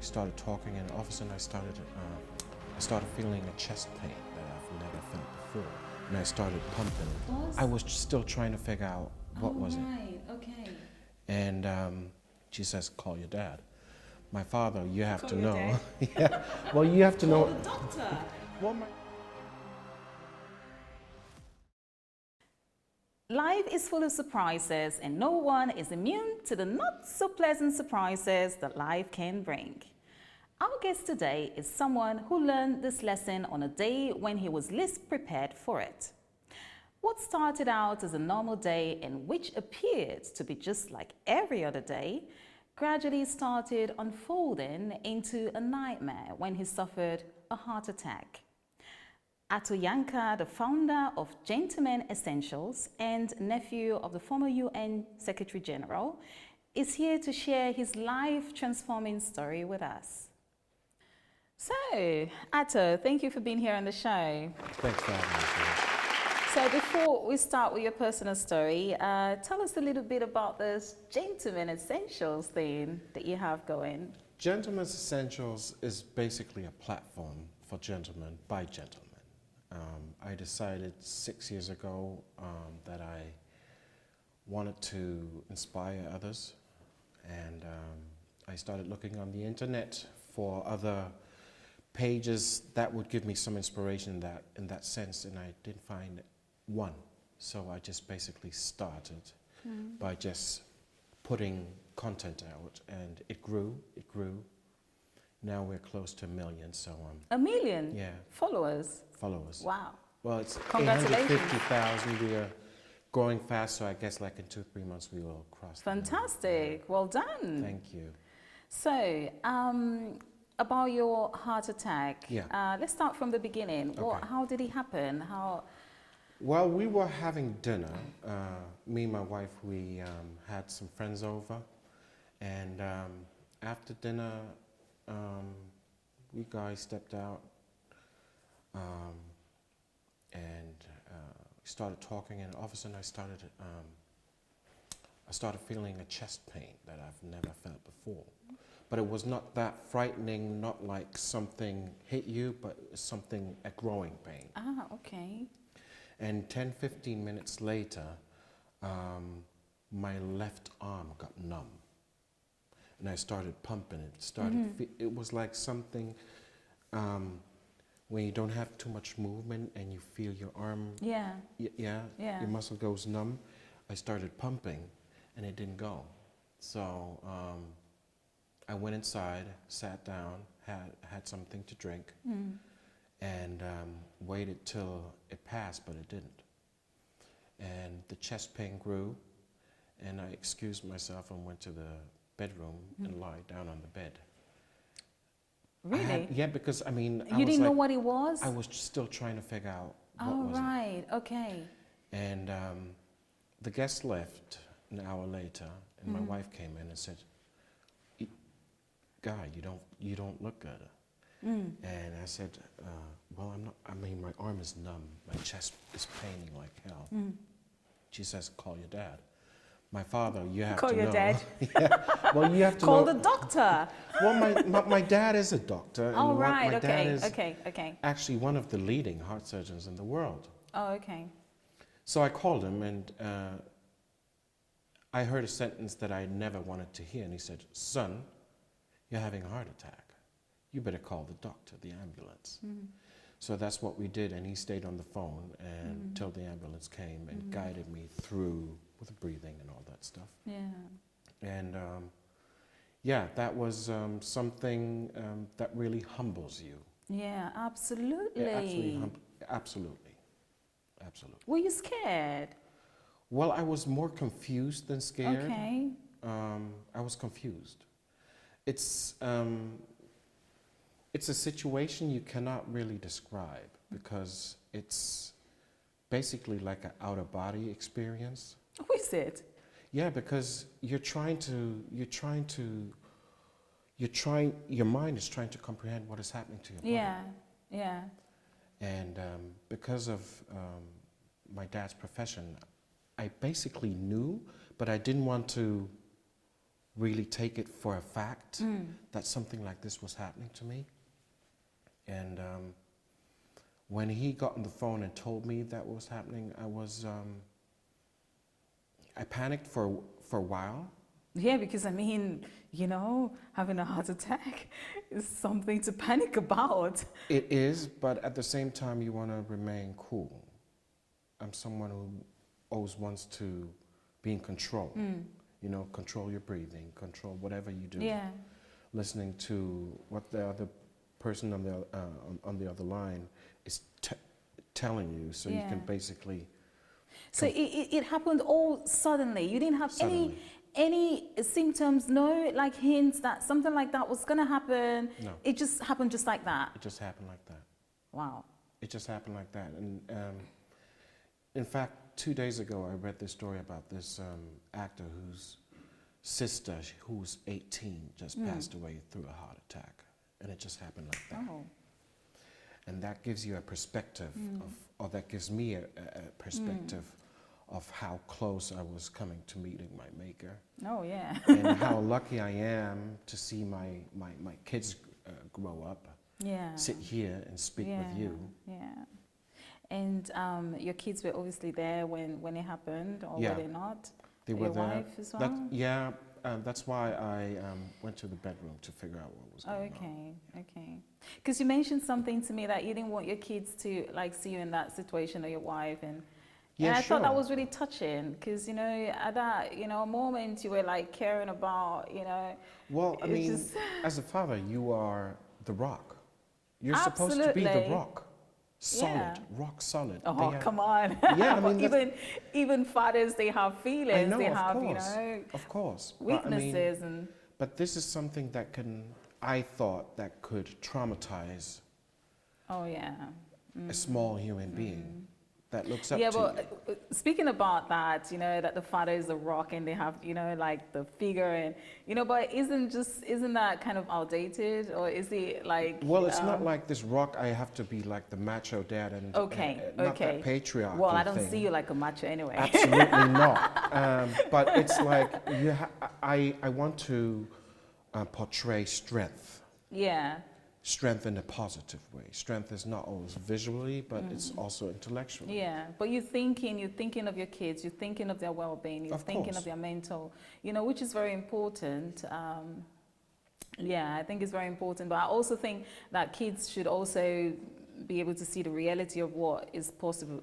started talking, and all of a sudden I started feeling a chest pain that I've never felt before, and I started pumping. I was still trying to figure out what was it. Okay. And she says, "Call your dad." My father, you have Call to your know. dad? Yeah. Well, you have to Call know. the doctor. Well, Life is full of surprises, and no one is immune to the not so pleasant surprises that life can bring. Our guest today is someone who learned this lesson on a day when he was least prepared for it. What started out as a normal day and which appeared to be just like every other day gradually started unfolding into a nightmare when he suffered a heart attack. Ato Yankah, the founder of Gentlemen Essentials and nephew of the former UN Secretary General, is here to share his life-transforming story with us. So, Ato, thank you for being here on the show. thanks for having me. So before we start with your personal story, tell us a little bit about this Gentlemen Essentials thing that you have going. Gentlemen's Essentials is basically a platform for gentlemen by gentlemen. I decided 6 years ago that I wanted to inspire others, and I started looking on the internet for other pages that would give me some inspiration in that sense, and I didn't find one. So I just basically started by just putting content out, and it grew. Now we're close to 1 million, so 1 million? Yeah. Followers? Followers. Wow. Well, it's Congratulations. 850,000. We are growing fast, so I guess like in 2-3 months we will cross. Fantastic. Well done. Thank you. So, about your heart attack. Yeah. Let's start from the beginning. Okay. How did it happen? Well, we were having dinner. Me and my wife, we had some friends over, and after dinner, we guys stepped out and started talking, and all of a sudden I started feeling a chest pain that I've never felt before. But it was not that frightening, not like something hit you, but something, a growing pain. Ah, okay. And 10-15 minutes later, my left arm got numb, and I started pumping it. It was like something when you don't have too much movement and you feel your arm. Yeah. Your muscle goes numb. I started pumping, and it didn't go. So I went inside, sat down, had something to drink. And waited till it passed, but it didn't. And the chest pain grew, and I excused myself and went to the bedroom and lied down on the bed. Really? Yeah, because I mean, You didn't know what it was? I was still trying to figure out what was right, okay. And the guest left an hour later, and my wife came in and said, "Guy, you don't look good." And I said, well, I'm not, I mean, my arm is numb, my chest is paining like hell. She says, "Call your dad." My father, you have Call to know. your dad. Yeah. Well, you have to Call know. the doctor. Well, my dad is a doctor. And Oh, right, my dad okay, is okay. actually one of the leading heart surgeons in the world. Oh, okay. So I called him, and I heard a sentence that I never wanted to hear, and he said, "Son, you're having a heart attack. You better call the doctor, the ambulance." So that's what we did, and he stayed on the phone until the ambulance came and guided me through with the breathing and all that stuff. Yeah. And yeah, that was something that really humbles you. Yeah, absolutely. Absolutely. Were you scared? Well, I was more confused than scared. Okay. I was confused. It's a situation you cannot really describe because it's basically like an out-of-body experience. Who is it? Yeah, because your mind is trying to comprehend what is happening to your body. Yeah. And because of my dad's profession, I basically knew, but I didn't want to really take it for a fact that something like this was happening to me. And when he got on the phone and told me that was happening, I panicked for a while. Yeah, because I mean, you know, having a heart attack is something to panic about. It is, but at the same time, you want to remain cool. I'm someone who always wants to be in control. You know, control your breathing, control whatever you do. Yeah. Listening to what the other person on the other line is telling you, so you can basically. So it happened all suddenly. You didn't have Suddenly. any symptoms, no like hints that something like that was gonna happen. No. It just happened just like that. It just happened like that. Wow. It just happened like that. And in fact, 2 days ago, I read this story about this actor whose sister, who's 18, just passed away through a heart attack. And it just happened like that. Oh. And that gives you a perspective or that gives me a perspective of how close I was coming to meeting my maker. Oh, yeah. And how lucky I am to see my kids grow up, Yeah. sit here and speak with you. Yeah. And your kids were obviously there when it happened, or Yeah. were they not? They were your there. wife as well? That's why I went to the bedroom to figure out what was going on. Okay. Because you mentioned something to me that you didn't want your kids to like see you in that situation, or your wife, and I thought that was really touching. Because at that moment you were like caring about Well, I mean, just... as a father, you are the rock. You're supposed to be the rock. Solid, rock solid. Oh, come on. Yeah, I mean, even fathers, they have feelings. I know, they of have, course, of course. Weaknesses. But this is something that I thought that could traumatize a small human being that looks up to you. Yeah, but speaking about that, that the father is a rock and they have, like the figure and, but isn't that kind of outdated, or is it like... Well, it's not like this rock, I have to be like the macho dad and not that patriarchal Well, I don't thing. see you like a macho anyway. Absolutely not. But it's like, I want to portray strength. Yeah. Strength in a positive way. Strength is not always visually, but it's also intellectually. Yeah, but you're thinking of your kids, you're thinking of their well-being, you're thinking of their mental, which is very important. Yeah, I think it's very important. But I also think that kids should also be able to see the reality of what is possible,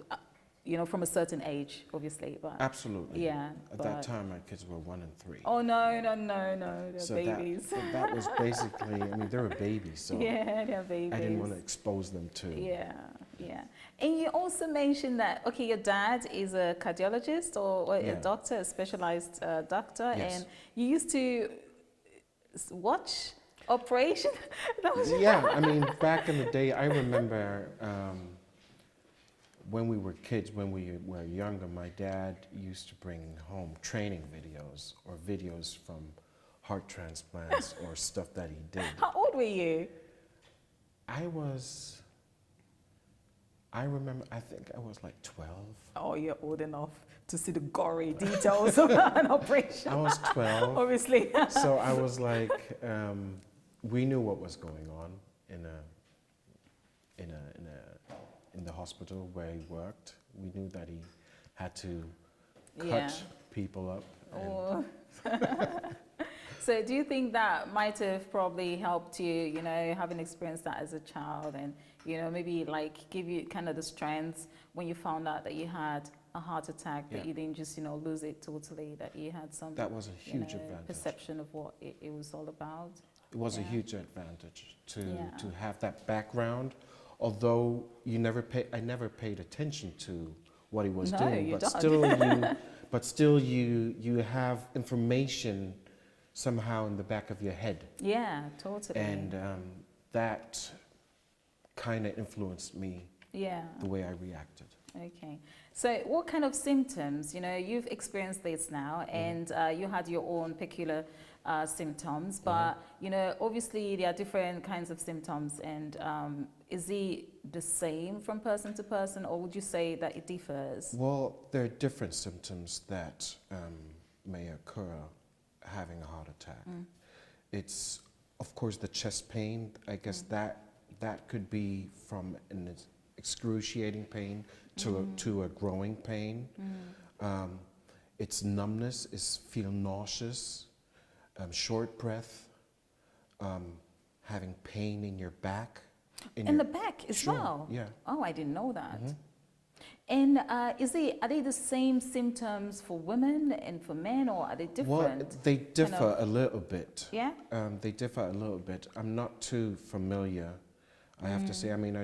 from a certain age, obviously. But absolutely. Yeah. At that time, my kids were 1 and 3. Oh, no, they're babies. That was basically, I mean, they were babies, so yeah, they're babies. I didn't want to expose them to. Yeah. And you also mentioned that, okay, your dad is a cardiologist or a doctor, a specialized doctor, and you used to watch operation. Yeah, I mean, back in the day, I remember when we were kids, when we were younger, my dad used to bring home training videos or videos from heart transplants or stuff that he did. How old were you? I remember, I think I was like 12. Oh, you're old enough to see the gory details of an operation. I was 12. Obviously. So I was like, we knew what was going on in the hospital where he worked. We knew that he had to cut people up. Oh. So do you think that might have probably helped you, having experienced that as a child, and, maybe like give you kind of the strength when you found out that you had a heart attack, that you didn't just, lose it totally, that you had some... That was a huge advantage. Perception of what it was all about. It was a huge advantage to have that background, although I never paid attention to what he was doing, but still you have information somehow in the back of your head. Yeah, totally. And that kind of influenced me, the way I reacted. Okay. So what kind of symptoms, you've experienced this now, and you had your own peculiar symptoms, but, obviously there are different kinds of symptoms, and is it the same from person to person, or would you say that it differs? Well, there are different symptoms that may occur having a heart attack. It's, of course, the chest pain. I guess that could be from an excruciating pain to a growing pain. It's numbness, it's feel nauseous, short breath, having pain in your back. In the back as well? Yeah. Oh, I didn't know that. And are they the same symptoms for women and for men, or are they different? Well, they differ a little bit. Yeah? They differ a little bit. I'm not too familiar, I have to say. I mean,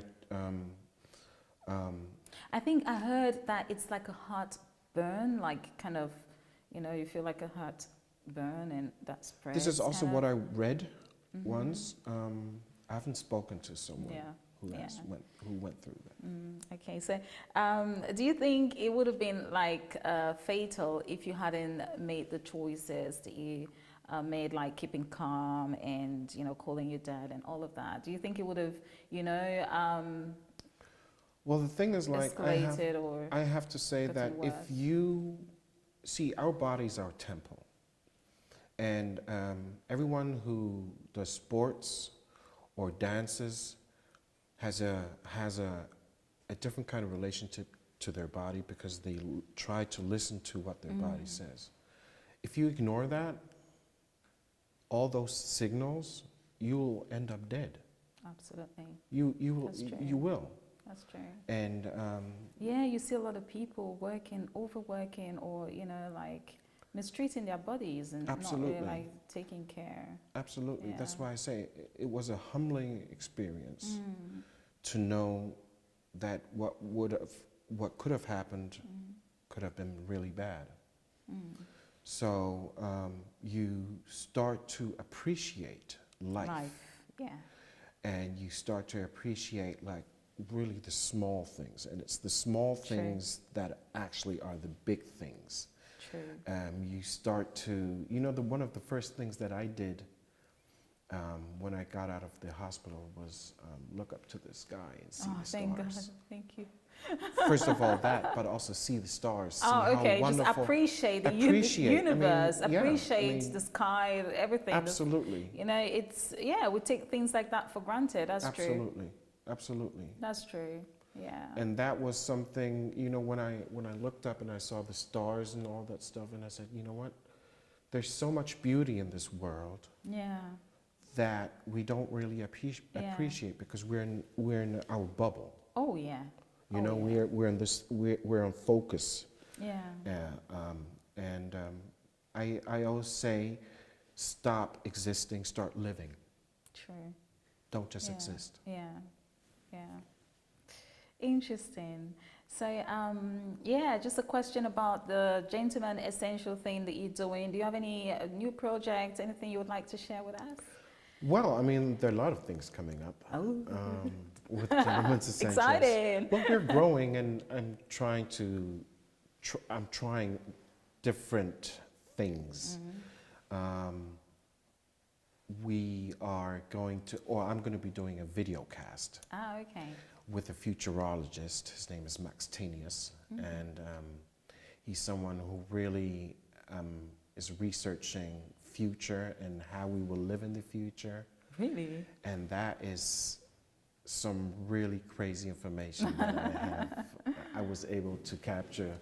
I think I heard that it's like a heart burn, like kind of, you feel like a heart burn and that spreads. this is also what I read once. I haven't spoken to someone who went through that. Okay, so do you think it would have been like fatal if you hadn't made the choices that you made, like keeping calm and calling your dad and all of that? Do you think it would have Well, the thing is, like, escalated or I have to say that gotten if worse? you see, our body's our temple, and everyone who does sports or dances has a different kind of relationship to their body, because they try to listen to what their body says. If you ignore that, all those signals, you'll end up dead. Absolutely. That's true. You will. That's true. And yeah, you see a lot of people overworking, or like mistreating their bodies and not really like taking care. Absolutely. Yeah. That's why I say it was a humbling experience to know that what could have happened could have been really bad. So you start to appreciate life. Yeah. And you start to appreciate, like, really the small things, and it's the small things that actually are the big things. True. You start to, one of the first things that I did when I got out of the hospital was look up to the sky and see the stars. Thank God. Thank you. First of all that, but also see the stars. See Okay. how wonderful. Just appreciate the universe. Appreciate the sky, everything. Absolutely. It's we take things like that for granted. That's true. Absolutely. That's true. Yeah. And that was something, when I looked up and I saw the stars and all that stuff, and I said, you know what? There's so much beauty in this world. Yeah. That we don't really appreciate, because we're in our bubble. Oh yeah. We're in this. We're on focus. Yeah. And I always say, stop existing, start living. True. Don't just exist. Yeah. Yeah. Interesting. So, just a question about the Gentleman Essential thing that you're doing. Do you have any new projects, anything you would like to share with us? Well, I mean, there are a lot of things coming up with Gentleman's Essentials. Exciting! Well, we're growing, and I'm trying different things. We are going to, or I'm going to be doing a video cast. Okay. With a futurologist. His name is Max Tenius, and he's someone who really is researching future and how we will live in the future. Really? And that is some really crazy information that I was able to capture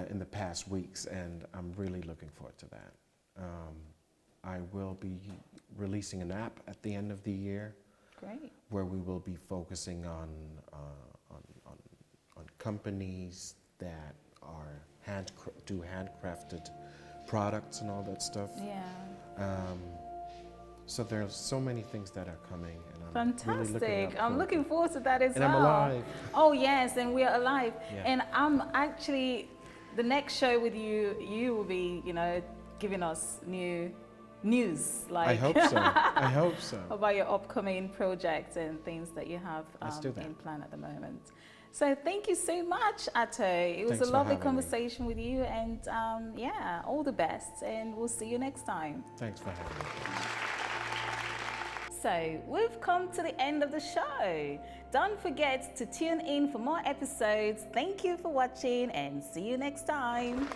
in the past weeks, and I'm really looking forward to that. I will be releasing an app at the end of the year. Great. Where we will be focusing on companies that do handcrafted products and all that stuff. Yeah. So there's so many things that are coming, and fantastic. I'm looking forward to that as well. well. And I'm alive. Oh yes, and we're alive. Yeah. And I'm actually, the next show with you will be, giving us new news. Like I hope so. I hope so. About your upcoming projects and things that you have in plan at the moment. So thank you so much, Ato. It was a lovely conversation with you, and all the best, and we'll see you next time. Thanks for having me. So we've come to the end of the show. Don't forget to tune in for more episodes. Thank you for watching, and see you next time.